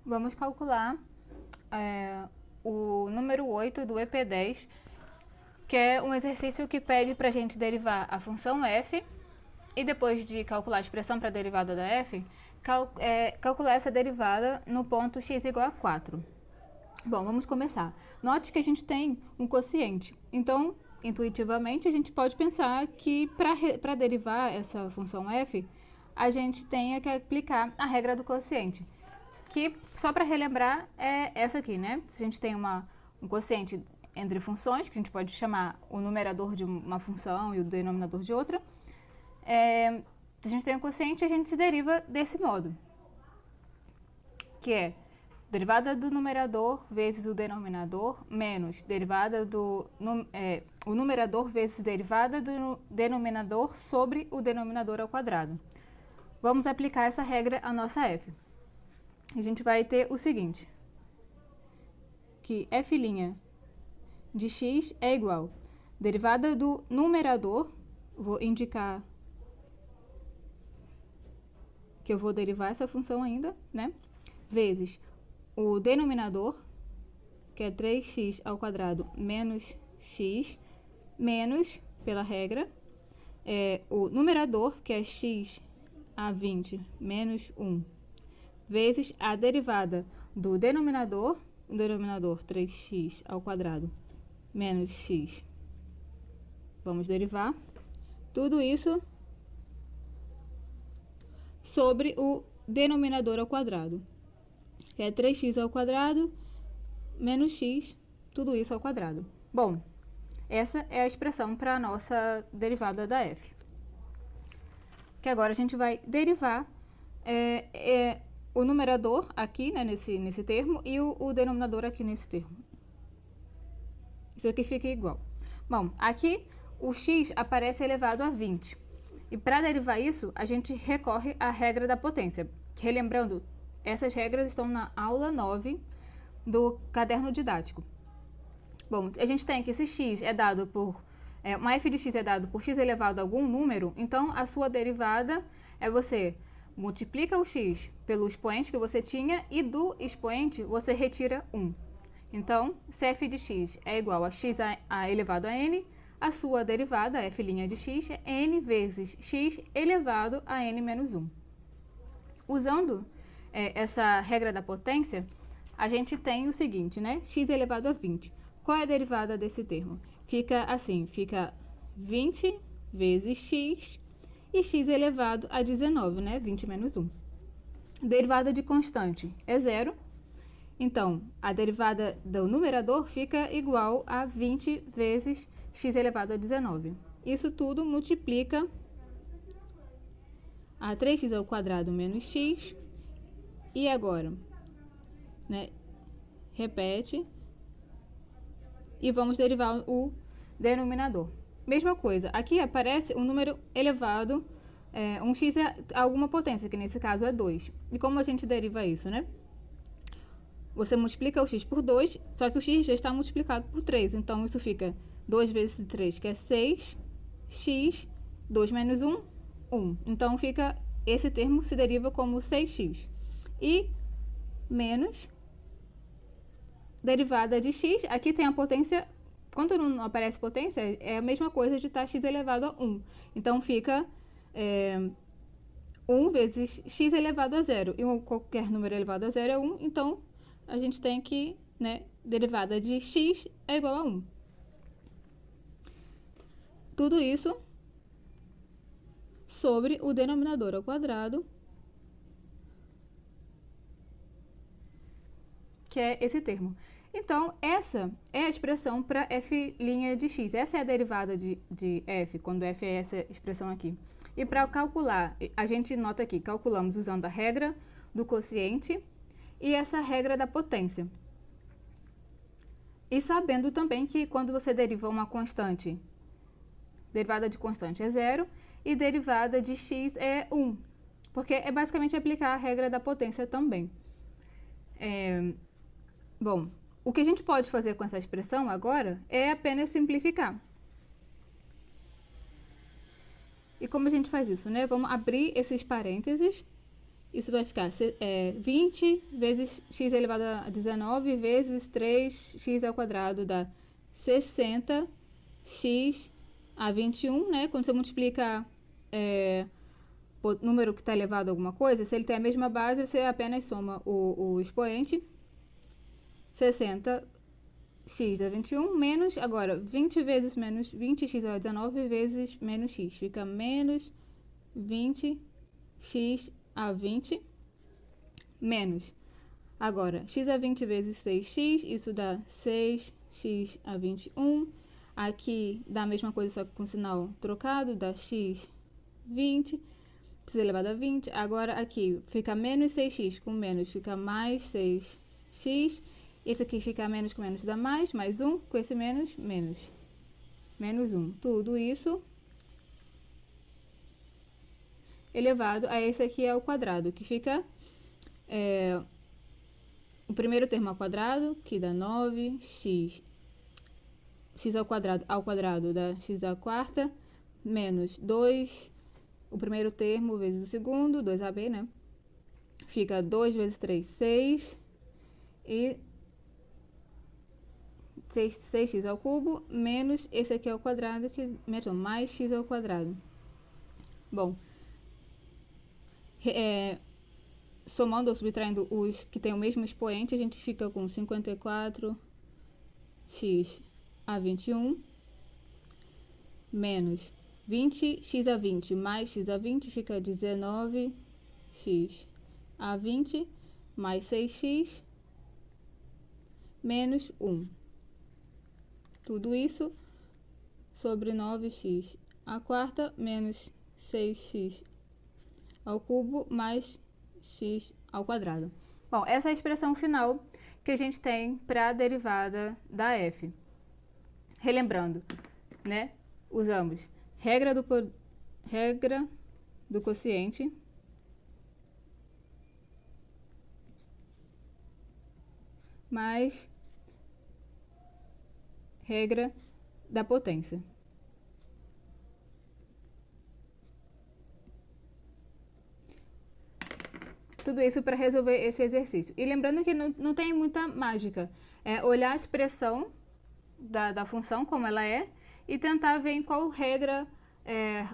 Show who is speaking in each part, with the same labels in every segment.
Speaker 1: Vamos calcular o número 8 do EP10, que é um exercício que pede para a gente derivar a função f e depois de calcular a expressão para a derivada da f, calcular essa derivada no ponto x igual a 4. Bom, vamos começar. Note que a gente tem um quociente, então, intuitivamente, a gente pode pensar que para derivar essa função f, a gente tenha que aplicar a regra do quociente, que, só para relembrar, é essa aqui, né? Se a gente tem um quociente entre funções, que a gente pode chamar o numerador de uma função e o denominador de outra, se a gente tem um quociente, a gente se deriva desse modo, que é derivada do numerador vezes o denominador menos derivada o numerador vezes derivada do denominador sobre o denominador ao quadrado. Vamos aplicar essa regra à nossa f. A gente vai ter o seguinte, que f' de x é igual derivada do numerador, vou indicar que eu vou derivar essa função ainda, né? Vezes o denominador, que é 3x ao quadrado menos x, menos, pela regra, o numerador, que é x a 20 menos 1, vezes a derivada do denominador, o denominador 3x ao quadrado menos x. Vamos derivar tudo isso sobre o denominador ao quadrado, que é 3x ao quadrado menos x, tudo isso ao quadrado. Bom, essa é a expressão para a nossa derivada da f. Que agora a gente vai derivar o numerador aqui, né, nesse termo, e o denominador aqui nesse termo. Isso aqui fica igual. Bom, aqui o x aparece elevado a 20. E para derivar isso, a gente recorre à regra da potência. Relembrando, essas regras estão na aula 9 do caderno didático. Bom, a gente tem que esse x é dado por... uma f de x é dado por x elevado a algum número, então a sua derivada é você multiplica o x pelo expoente que você tinha e do expoente você retira 1. Então, se f de x é igual a x elevado a n, a sua derivada, f' de x, é n vezes x elevado a n menos 1. Usando essa regra da potência, a gente tem o seguinte, né? X elevado a 20. Qual é a derivada desse termo? Fica assim, fica 20 vezes x e x elevado a 19, né? 20 menos 1. Derivada de constante é zero. Então, a derivada do numerador fica igual a 20 vezes x elevado a 19. Isso tudo multiplica a 3x ao quadrado menos x. E agora, né, repete. E vamos derivar o denominador. Mesma coisa, aqui aparece um número elevado, um x a alguma potência, que nesse caso é 2. E como a gente deriva isso, né? Você multiplica o x por 2, só que o x já está multiplicado por 3. Então, isso fica 2 vezes 3, que é 6, x, 2 menos 1, 1. Então, fica, esse termo se deriva como 6x. E menos derivada de x, aqui tem a potência, quando não aparece potência, é a mesma coisa de estar x elevado a 1. Então, fica 1 vezes x elevado a 0. E qualquer número elevado a 0 é 1, então a gente tem que, né, derivada de x é igual a 1. Tudo isso sobre o denominador ao quadrado, que é esse termo. Então, essa é a expressão para f' de x. Essa é a derivada de f, quando f é essa expressão aqui. E para calcular, a gente nota aqui, calculamos usando a regra do quociente e essa regra da potência. E sabendo também que quando você deriva uma constante, derivada de constante é 0 e derivada de x é 1. Porque é basicamente aplicar a regra da potência também. Bom, o que a gente pode fazer com essa expressão agora é apenas simplificar. E como a gente faz isso, né? Vamos abrir esses parênteses isso vai ficar 20 vezes x elevado a 19 vezes 3x ao quadrado dá 60x a 21, né? Quando você multiplica o número que está elevado a alguma coisa, se ele tem a mesma base, você apenas soma o expoente, 60x a 21, menos, agora, 20 vezes menos 20x a 19 vezes menos x, fica menos 20x a 20, menos, agora, x a 20 vezes 6x, isso dá 6x a 21, aqui dá a mesma coisa, só que com sinal trocado, dá x 20, x elevado a 20, agora aqui fica menos 6x com menos, fica mais 6x, esse aqui fica menos com menos dá mais 1, com esse menos, menos 1. Tudo isso elevado a esse aqui ao quadrado, que fica o primeiro termo ao quadrado, que dá 9x, x ao quadrado dá x à quarta, menos 2, o primeiro termo vezes o segundo, 2ab, né? Fica 2 vezes 3, 6, e 6x ao cubo, menos esse aqui ao quadrado, que mais x ao quadrado. Bom, somando ou subtraindo os que têm o mesmo expoente, a gente fica com 54x a 21, menos 20x a 20 mais x a 20 fica 19x a 20 mais 6x menos 1. Tudo isso sobre 9x à quarta menos 6x ao cubo mais x ao quadrado. Bom, essa é a expressão final que a gente tem para a derivada da f. Relembrando, né? Usamos regra do quociente mais regra da potência. Tudo isso para resolver esse exercício. E lembrando que não tem muita mágica. É olhar a expressão da função como ela é e tentar ver em qual regra,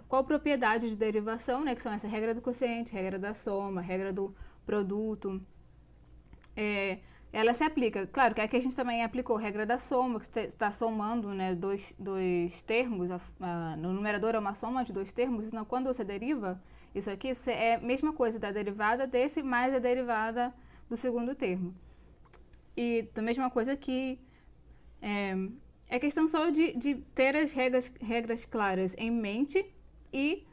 Speaker 1: qual propriedade de derivação, né, que são essa regra do quociente, regra da soma, regra do produto, ela se aplica. Claro que aqui a gente também aplicou a regra da soma, que está somando, né, dois termos, no numerador é uma soma de dois termos, então quando você deriva isso aqui, é a mesma coisa da derivada desse mais a derivada do segundo termo. E a mesma coisa aqui, é questão só de ter as regras claras em mente e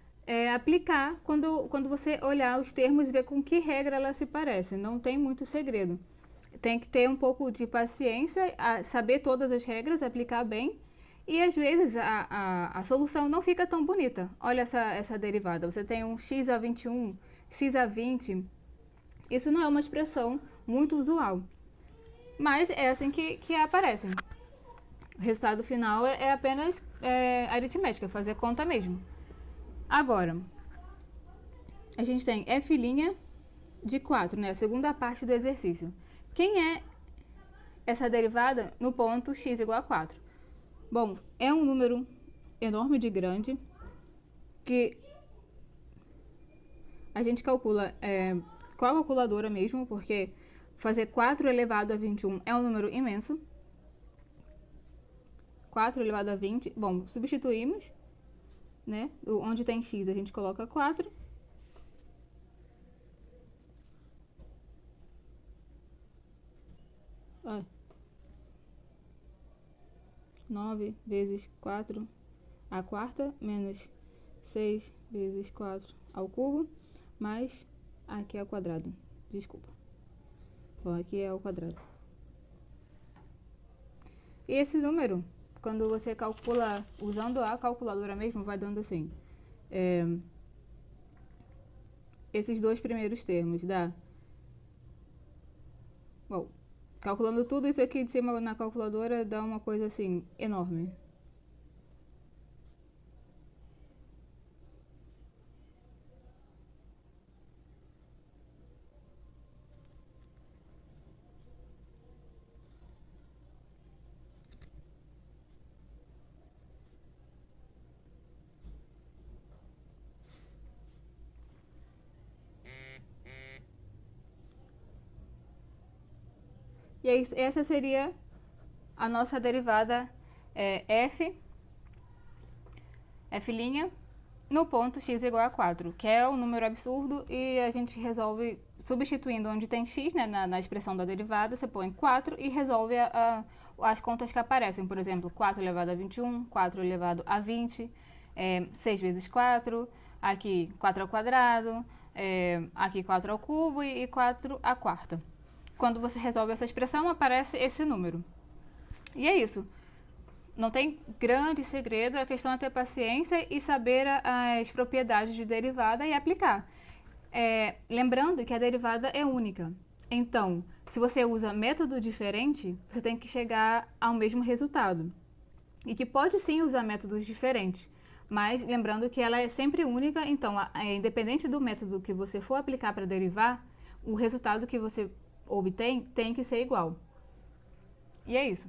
Speaker 1: aplicar quando você olhar os termos e ver com que regra ela se parece. Não tem muito segredo. Tem que ter um pouco de paciência, saber todas as regras, aplicar bem. E às vezes a solução não fica tão bonita. Olha essa derivada. Você tem um x a 21, x a 20. Isso não é uma expressão muito usual. Mas é assim que aparecem. O resultado final é apenas aritmética, fazer conta mesmo. Agora, a gente tem f' de 4, né? A segunda parte do exercício. Quem é essa derivada no ponto x igual a 4? Bom, é um número enorme de grande que a gente calcula com a calculadora mesmo, porque fazer 4 elevado a 21 é um número imenso. 4 elevado a 20, bom, substituímos, né? Onde tem x a gente coloca 4. Ó. 9 vezes 4 à quarta, menos 6 vezes 4 ao cubo, mais aqui ao quadrado. Desculpa. Bom, aqui é ao quadrado. E esse número, quando você calcula usando a calculadora mesmo, vai dando assim. Esses dois primeiros termos dá. Bom, calculando tudo isso aqui de cima na calculadora, dá uma coisa assim, enorme. E aí, essa seria a nossa derivada f no ponto x igual a 4, que é um número absurdo e a gente resolve substituindo onde tem x, né, na expressão da derivada, você põe 4 e resolve as contas que aparecem. Por exemplo, 4 elevado a 21, 4 elevado a 20, 6 vezes 4, aqui 4 ao quadrado, aqui 4 ao cubo e 4 à quarta. Quando você resolve essa expressão, aparece esse número. E é isso. Não tem grande segredo, a questão é ter paciência e saber as propriedades de derivada e aplicar. Lembrando que a derivada é única. Então, se você usa método diferente, você tem que chegar ao mesmo resultado. E que pode sim usar métodos diferentes, mas lembrando que ela é sempre única, então, independente do método que você for aplicar para derivar, o resultado que você obtém tem que ser igual. E é isso.